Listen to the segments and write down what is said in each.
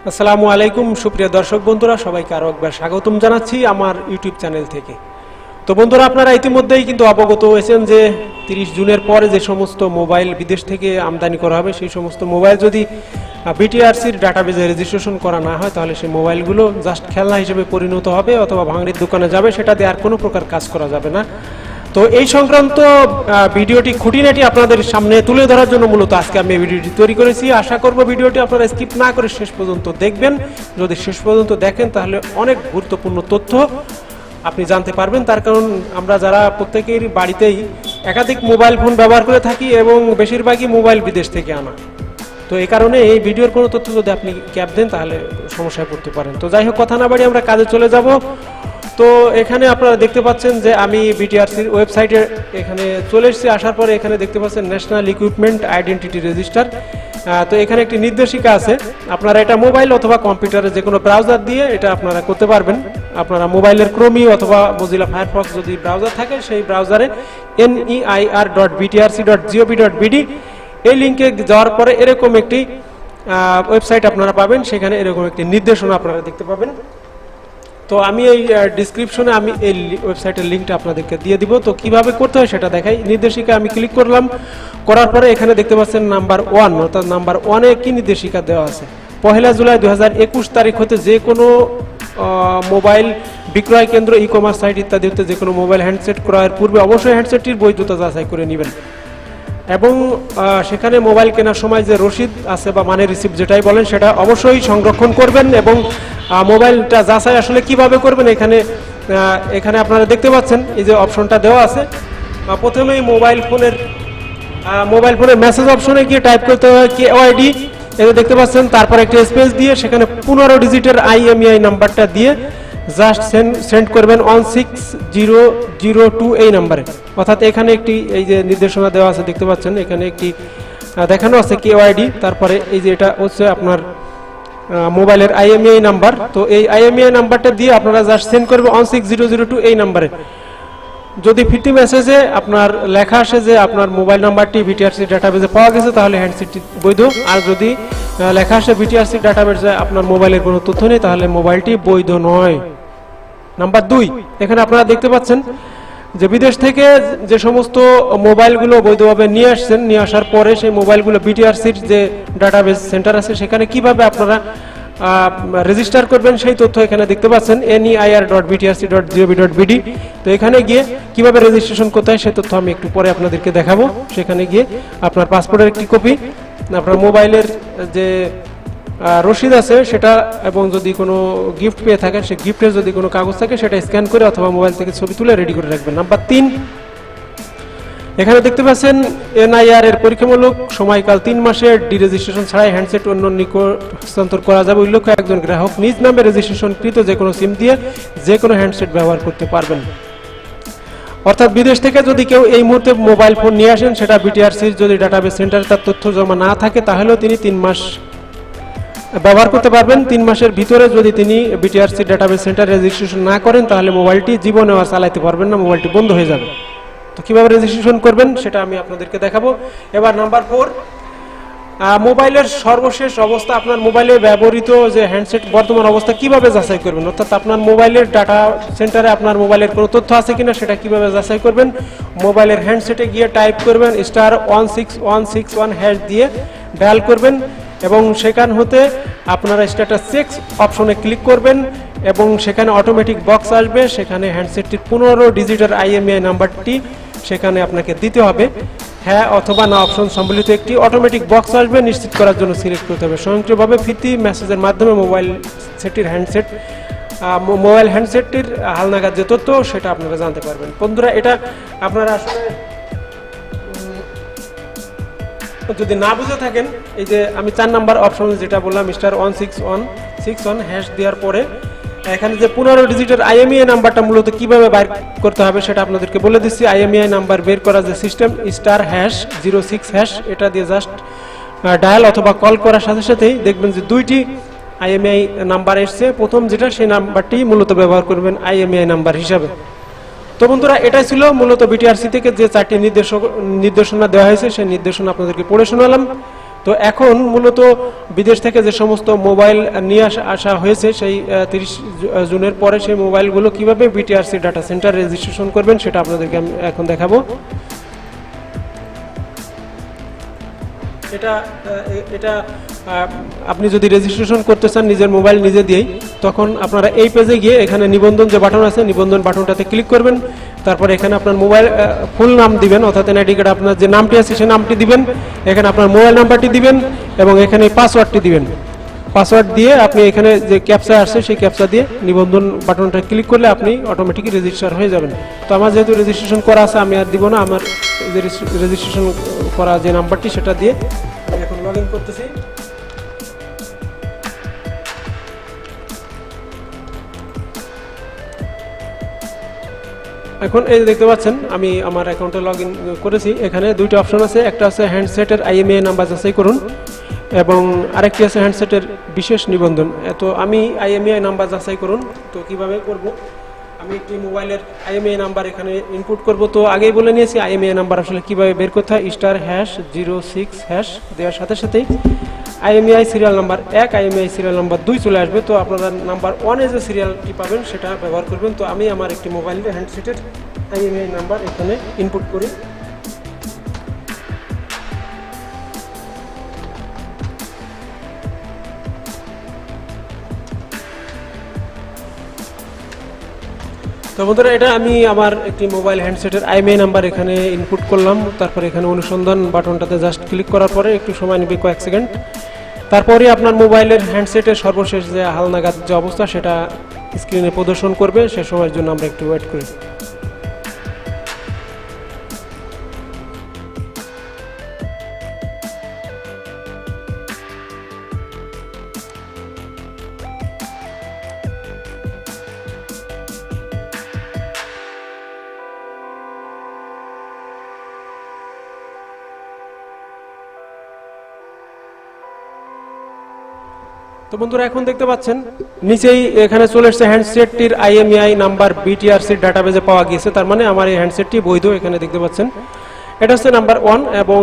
আসসালামু আলাইকুম সুপ্রিয় দর্শক বন্ধুরা, সবাইকে আরো একবার স্বাগতম জানাচ্ছি আমার ইউটিউব চ্যানেল থেকে। তো বন্ধুরা, আপনারা ইতিমধ্যেই কিন্তু অবগত হয়েছেন যে 30 জুনের পরে যে সমস্ত মোবাইল বিদেশ থেকে আমদানি করা হবে, সেই সমস্ত মোবাইল যদি বিটিআরসির ডাটাবেজে রেজিস্ট্রেশন করা না হয়, তাহলে সেই মোবাইলগুলো জাস্ট খেলনা হিসেবে পরিণত হবে অথবা ভাঙড়ির দোকানে যাবে, সেটাতে আর কোনো প্রকার কাজ করা যাবে না। তো এই সংক্রান্ত ভিডিওটি খুঁটিনাটি আপনাদের সামনে তুলে ধরার জন্য মূলত আজকে আমি ভিডিওটি তৈরি করেছি। আশা করব ভিডিওটি আপনারা স্কিপ না করে শেষ পর্যন্ত দেখবেন। যদি শেষ পর্যন্ত দেখেন তাহলে অনেক গুরুত্বপূর্ণ তথ্য আপনি জানতে পারবেন। তার কারণ আমরা যারা প্রত্যেকের বাড়িতেই একাধিক মোবাইল ফোন ব্যবহার করে থাকি এবং বেশিরভাগই মোবাইল বিদেশ থেকে আনা। তো এই কারণে এই ভিডিওর কোনো তথ্য যদি আপনি ক্যাপ দেন তাহলে সমস্যায় পড়তে পারেন। তো যাই হোক, কথা না বাড়িয়ে আমরা কাজে চলে যাব। তো এখানে আপনারা দেখতে পাচ্ছেন যে আমি বিটিআরসির ওয়েবসাইটে এখানে চলে এসেছি। আসার পরে এখানে দেখতে পাচ্ছেন ন্যাশনাল ইকুইপমেন্ট আইডেন্টিটি রেজিস্টার। তো এখানে একটি নির্দেশিকা আছে। আপনারা এটা মোবাইল অথবা কম্পিউটারে যে কোনো ব্রাউজার দিয়ে এটা আপনারা করতে পারবেন। আপনারা মোবাইলের ক্রোমি অথবা মজিলা ফায়ারফক্স যদি ব্রাউজার থাকে, সেই ব্রাউজারে neir.btrc.gov.bd এই লিঙ্কে যাওয়ার পরে এরকম একটি ওয়েবসাইট আপনারা পাবেন। সেখানে এরকম একটি নির্দেশনা আপনারা দেখতে পাবেন। তো আমি এই ডিসক্রিপশনে আমি এই ওয়েবসাইটের লিঙ্কটা আপনাদেরকে দিয়ে দিব। তো কিভাবে করতে হয় সেটা দেখাই। নির্দেশিকা আমি ক্লিক করলাম, করার পরে এখানে দেখতে পাচ্ছেন নাম্বার 1, অর্থাৎ নাম্বার 1-এ কি নির্দেশিকা দেওয়া আছে। 1 জুলাই 2021 তারিখ হতে যে কোনো মোবাইল বিক্রয় কেন্দ্র, ই কমার্স সাইট ইত্যাদি হতে যে কোনো মোবাইল হ্যান্ডসেট ক্রয়ের পূর্বে অবশ্যই হ্যান্ডসেটটির বৈধতা যাচাই করে নেবেন এবং সেখানে মোবাইল কেনার সময় যে রসিদ আছে বা মানে রিসিপ্ট যেটাই বলেন সেটা অবশ্যই সংরক্ষণ করবেন। এবং মোবাইলটা যাচাই আসলে কিভাবে করবেন, এখানে আপনারা দেখতে পাচ্ছেন এই যে অপশনটা দেওয়া আছে। প্রথমেই মোবাইল ফোনের মেসেজ অপশনে গিয়ে টাইপ করতে হয় KYD, এটা দেখতে পাচ্ছেন। তারপর একটা স্পেস দিয়ে সেখানে 15 ডিজিটের IMEI নাম্বারটা দিয়ে জাস্ট সেন্ড করবেন 16002 এই নাম্বারে। অর্থাৎ এখানে একটি এই যে নির্দেশনা দেওয়া আছে দেখতে পাচ্ছেন, এখানে একটি দেখানো আছে KYD। তারপরে এই যে এটা হচ্ছে আপনার মোবাইলের IMEI নাম্বার। তো এই IMEI নাম্বারটা দিয়ে আপনারা জাস্ট সেন্ড করবেন 16002 এই নাম্বারে। যদি ফিরতি মেসেজে আপনার লেখা আসে যে আপনার মোবাইল নাম্বারটি বিটিআরসি ডাটাবেজে পাওয়া গেছে, তাহলে হ্যান্ডসেটটি বৈধ। আর যদি লেখা আসে বিটিআরসি ডাটাবেজে আপনার মোবাইলের কোনো তথ্য নেই, তাহলে মোবাইলটি বৈধ নয়। নাম্বার 2, এখানে আপনারা দেখতে পাচ্ছেন যে বিদেশ থেকে যে সমস্ত মোবাইলগুলো বৈধভাবে নিয়ে আসছেন, নিয়ে আসার পরে সেই মোবাইলগুলো বিটিআরসির যে ডাটাবেজ সেন্টার আছে সেখানে কিভাবে আপনারা রেজিস্টার করবেন সেই তথ্য এখানে দেখতে পাচ্ছেন neir.btrc.gov.bd। তো এখানে গিয়ে কিভাবে রেজিস্ট্রেশন করতে হয় সেই তথ্য আমি একটু পরে আপনাদেরকে দেখাবো। সেখানে গিয়ে আপনার পাসপোর্টের একটি কপি, আপনার মোবাইলের যে রসিদ আছে সেটা, এবং যদি কোনো গিফট পেয়ে থাকেন সেই গিফটের যদি কোনো কাগজ থাকে সেটা স্ক্যান করে অথবা মোবাইল থেকে ছবি তুলে রেডি করে রাখবেন। নাম্বার 3, এখানে দেখতে পাচ্ছেন NIR এর পরীক্ষামূলক সময়কাল 3 মাসের ডিরেজিস্ট্রেশন ছাড়াই হ্যান্ডসেট অন্য নিকট হস্তান্তর করা যাবে। উল্লেখ্য, একজন গ্রাহক নিজ নামে রেজিস্ট্রেশনকৃত যে কোনো সিম দিয়ে যে কোনো হ্যান্ডসেট ব্যবহার করতে পারবেন। অর্থাৎ বিদেশ থেকে যদি কেউ এই মুহূর্তে মোবাইল ফোন নিয়ে আসেন, সেটা বিটিআরসির যদি ডাটাবেস সেন্টারে তার তথ্য জমা না থাকে, তাহলেও তিনি 3 মাস ব্যবহার করতে পারবেন। 3 মাসের ভিতরে যদি তিনি বিটিআরসি ডাটাবেস সেন্টার রেজিস্ট্রেশন না করেন, তাহলে মোবাইলটি জীবনেও আর চালাতে পারবেন না, মোবাইলটি বন্ধ হয়ে যাবে। তো কিভাবে রেজিস্ট্রেশন করবেন সেটা আমি আপনাদেরকে দেখাবো। এবার নাম্বার 4, মোবাইলের সর্বশেষ অবস্থা, আপনার মোবাইলে ব্যবহৃত যে হ্যান্ডসেট বর্তমান অবস্থা কিভাবে যাচাই করবেন, অর্থাৎ আপনার মোবাইলের ডাটা সেন্টারে আপনার মোবাইলের কোনো তথ্য আছে কিনা সেটা কিভাবে যাচাই করবেন। মোবাইলের হ্যান্ডসেটে গিয়ে টাইপ করবেন *16161# দিয়ে ডায়াল করবেন এবং সেখান হতে আপনারা স্ট্যাটাস চেক অপশনে ক্লিক করবেন এবং সেখানে অটোমেটিক বক্স আসবে। সেখানে হ্যান্ডসেটটির 15 ডিজিটের IMEI নাম্বারটি সেখানে আপনাকে দিতে হবে। হ্যাঁ অথবা না অপশন সম্বলিত একটি অটোমেটিক বক্স আসবে, নিশ্চিত করার জন্য সিলেক্ট করতে হবে। স্বয়ংক্রিয়ভাবে ফিরতি মেসেজের মাধ্যমে মোবাইল হ্যান্ডসেটটির হালনাগাদ যে তথ্য সেটা আপনারা জানতে পারবেন। বন্ধুরা, এটা আপনারা আসলে যদি না বুঝে থাকেন, এই যে আমি 4 নাম্বার অপশন যেটা বললাম *16161# দেওয়ার পরে এখানে যে 15 ডিজিটের IMEI নাম্বারটা মূলত কিভাবে বাইর করতে হবে সেটা আপনাদেরকে বলে দিচ্ছি। IMEI নাম্বার বের করার যে সিস্টেম *#06# এটা দিয়ে জাস্ট ডায়াল অথবা কল করার সাথে সাথেই দেখবেন যে 2টি IMEI নাম্বার এসছে। প্রথম যেটা সেই নাম্বারটি মূলত ব্যবহার করবেন IMEI নাম্বার হিসাবে। তো বন্ধুরা, এটাই ছিল মূলত বিটিআরসি থেকে যে 4টি নির্দেশনা দেওয়া হয়েছে, সেই নির্দেশনা আপনাদেরকে পড়ে শোনালাম। তো এখন মূলত বিদেশ থেকে যে সমস্ত মোবাইল নিয়ে আসা হয়েছে সেই 30 জুনের পরে সেই মোবাইলগুলো কিভাবে বিটিআরসি ডাটা সেন্টার রেজিস্ট্রেশন করবেন সেটা আপনাদেরকে আমি এখন দেখাবো। এটা আপনি যদি রেজিস্ট্রেশন করতে চান নিজের মোবাইল নিজে দিয়েই, তখন আপনারা এই পেজে গিয়ে এখানে নিবন্ধন যে বাটন আছে নিবন্ধন বাটনটাতে ক্লিক করবেন। তারপরে এখানে আপনার মোবাইল ফুল নাম দিবেন, অর্থাৎ এনআইডি কার্ডে আপনার যে নামটি আছে সেই নামটি দিবেন, এখানে আপনার মোবাইল নাম্বারটি দিবেন এবং এখানে পাসওয়ার্ডটি দিবেন। পাসওয়ার্ড দিয়ে আপনি এখানে যে ক্যাপচা আসছে সেই ক্যাপচা দিয়ে নিবন্ধন বাটনটা ক্লিক করলে আপনি অটোমেটিক রেজিস্টার হয়ে যাবেন। তো আমার যেহেতু রেজিস্ট্রেশন করা আছে আমি আর দিব না, আমার রেজিস্ট্রেশন করা যে নাম্বারটি সেটা দিয়ে আমি এখন লগ ইন করতেছি। এখন এই দেখতে পাচ্ছেন আমি আমার অ্যাকাউন্টে লগ ইন করেছি। এখানে দুইটা অপশন আছে, একটা আছে হ্যান্ডসেটের IMEI নাম্বার যাচাই করুন এবং আরেকটি আছে হ্যান্ডসেটের বিশেষ নিবন্ধন। তো আমি IMEI নাম্বার যাচাই করুন। তো কিভাবে করব, আমি একটি মোবাইলের IMEI নাম্বার এখানে ইনপুট করব। তো আগেই বলে নিয়েছি IMEI নাম্বার আসলে কিভাবে বের করতে হয়। *#06# দেওয়ার সাথে সাথেই IMEI serial number 1 IMEI serial number 2 চলে আসবে। তো আপনারা নাম্বার 1 এ যে সিরিয়ালটি পাবেন সেটা ব্যবহার করবেন। তো আমি আমার একটি মোবাইলের হ্যান্ডসেটের IMEI নাম্বার এখানে ইনপুট করি। তো বন্ধুরা এটা আমি আমার একটি মোবাইল হ্যান্ডসেটের IMEI নাম্বার এখানে ইনপুট করলাম। তারপরে এখানে অনুসন্ধান বাটনটাতে জাস্ট ক্লিক করার পরে একটু সময় নেবে, কয়েক সেকেন্ড। তারপরে আপনার মোবাইলের হ্যান্ডসেটের সর্বশেষ যে হালনাগাদ যে অবস্থা সেটা স্ক্রিনে প্রদর্শন করবে। সে সময়ের জন্য আমরা একটু ওয়েট করি। তো বন্ধুরা এখন দেখতে পাচ্ছেন নিচেই এখানে চলে এসেছে হ্যান্ডসেটটির IMEI নাম্বার বিটিআরসির ডাটাবেজে পাওয়া গিয়েছে। তার মানে আমার এই হ্যান্ডসেটটি বৈধ। এখানে দেখতে পাচ্ছেন এটা হচ্ছে নাম্বার 1 এবং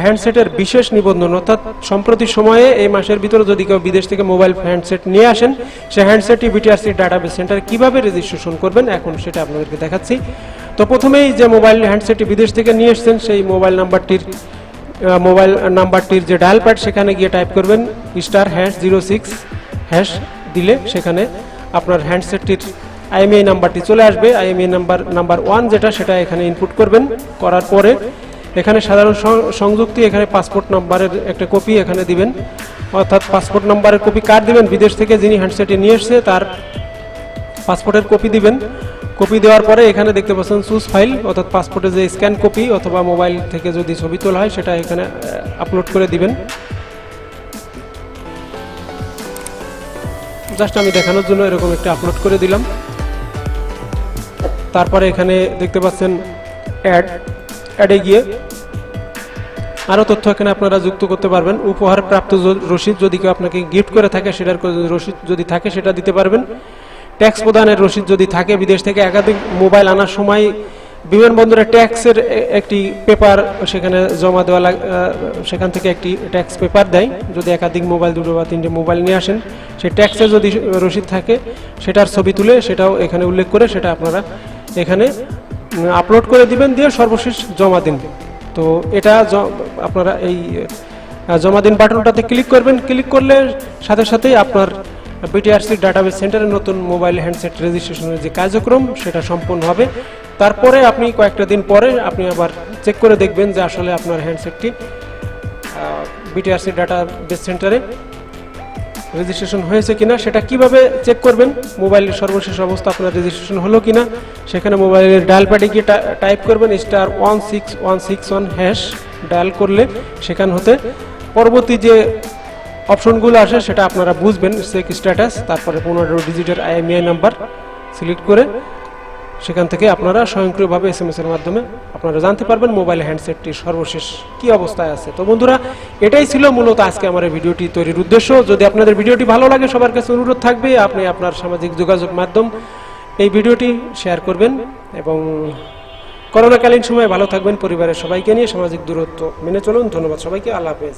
হ্যান্ডসেটের বিশেষ নিবন্ধন, অর্থাৎ সম্প্রতি সময়ে এই মাসের ভিতরে যদি কেউ বিদেশ থেকে মোবাইল হ্যান্ডসেট নিয়ে আসেন সেই হ্যান্ডসেটটি বিটিআরসির ডাটাবেজ সেন্টারে কিভাবে রেজিস্ট্রেশন করবেন এখন সেটা আপনাদেরকে দেখাচ্ছি। তো প্রথমেই যে মোবাইল হ্যান্ডসেটটি বিদেশ থেকে নিয়ে এসেছেন সেই মোবাইল নাম্বারটির যে ডায়াল প্যাড সেখানে গিয়ে টাইপ করবেন *#06# দিলে সেখানে আপনার হ্যান্ডসেটটির IMEI নাম্বারটি চলে আসবে। IMEI নাম্বার 1 যেটা সেটা এখানে ইনপুট করবেন। করার পরে এখানে সাধারণ সংযুক্তি, এখানে পাসপোর্ট নাম্বারের একটা কপি এখানে দিবেন, অর্থাৎ পাসপোর্ট নাম্বারের কপি কার দিবেন, বিদেশ থেকে যিনি হ্যান্ডসেটটি নিয়ে এসছে তার পাসপোর্টের কপি দিবেন। কপি দেওয়ার পরে এখানে দেখতে পাচ্ছেন চুজ ফাইল, অর্থাৎ পাসপোর্টের যে স্ক্যান কপি অথবা মোবাইল থেকে যদি ছবি তোলা হয় সেটা এখানে আপলোড করে দিবেন। জাস্ট আমি দেখানোর জন্য এরকম একটা আপলোড করে দিলাম। তারপরে এখানে দেখতে পাচ্ছেন অ্যাডে গিয়ে আরও তথ্য এখানে আপনারা যুক্ত করতে পারবেন। উপহার প্রাপ্ত রসিদ যদি কেউ আপনাকে গিফট করে থাকে সেটার রসিদ যদি থাকে সেটা দিতে পারবেন। ট্যাক্স প্রদানের রসিদ যদি থাকে, বিদেশ থেকে একাধিক মোবাইল আনার সময় বিমানবন্দরে ট্যাক্সের একটি পেপার সেখানে জমা দেওয়া সেখান থেকে একটি ট্যাক্স পেপার দেয়। যদি একাধিক মোবাইল 2 বা 3টে মোবাইল নিয়ে আসেন সেই ট্যাক্সের যদি রসিদ থাকে সেটার ছবি তুলে সেটাও এখানে উল্লেখ করে সেটা আপনারা এখানে আপলোড করে দিবেন, দিয়ে সর্বশেষ জমা দিন। তো এটা আপনারা এই জমা দিন বাটনটাতে ক্লিক করবেন। ক্লিক করলে সাথে সাথেই আপনার বিটিআরসি ডাটাবেস সেন্টারে নতুন মোবাইল হ্যান্ডসেট রেজিস্ট্রেশনের যে কার্যক্রম সেটা সম্পূর্ণ হবে। তারপরে আপনি কয়েকটা দিন পরে আপনি আবার চেক করে দেখবেন যে আসলে আপনার হ্যান্ডসেটটি বিটিআরসি ডাটাবেস সেন্টারে রেজিস্ট্রেশন হয়েছে কিনা। সেটা কিভাবে চেক করবেন, মোবাইলের সর্বশেষ অবস্থা আপনার রেজিস্ট্রেশন হলো কিনা সেখানে মোবাইলের ডায়াল প্যাডে গিয়ে টাইপ করবেন *16161# ডায়াল করলে সেখান হতে পরবর্তী যে অপশনগুলো আসে সেটা আপনারা বুঝবেন, চেক স্ট্যাটাস, তারপরে 15 ডিজিটের IMEI নাম্বার সিলেক্ট করে সেখান থেকে আপনারা স্বয়ংক্রিয়ভাবে SMS এর মাধ্যমে আপনারা জানতে পারবেন মোবাইল হ্যান্ডসেটটির সর্বশেষ কি অবস্থায় আছে। তো বন্ধুরা এটাই ছিল মূলত আজকে আমার এই ভিডিওটি তৈরির উদ্দেশ্য। যদি আপনাদের ভিডিওটি ভালো লাগে সবার কাছে অনুরোধ থাকবে আপনি আপনার সামাজিক যোগাযোগ মাধ্যম এই ভিডিওটি শেয়ার করবেন এবং করোনাকালীন সময়ে ভালো থাকবেন, পরিবারের সবাইকে নিয়ে সামাজিক দূরত্ব মেনে চলুন। ধন্যবাদ সবাইকে, আল্লাহ হাফেজ।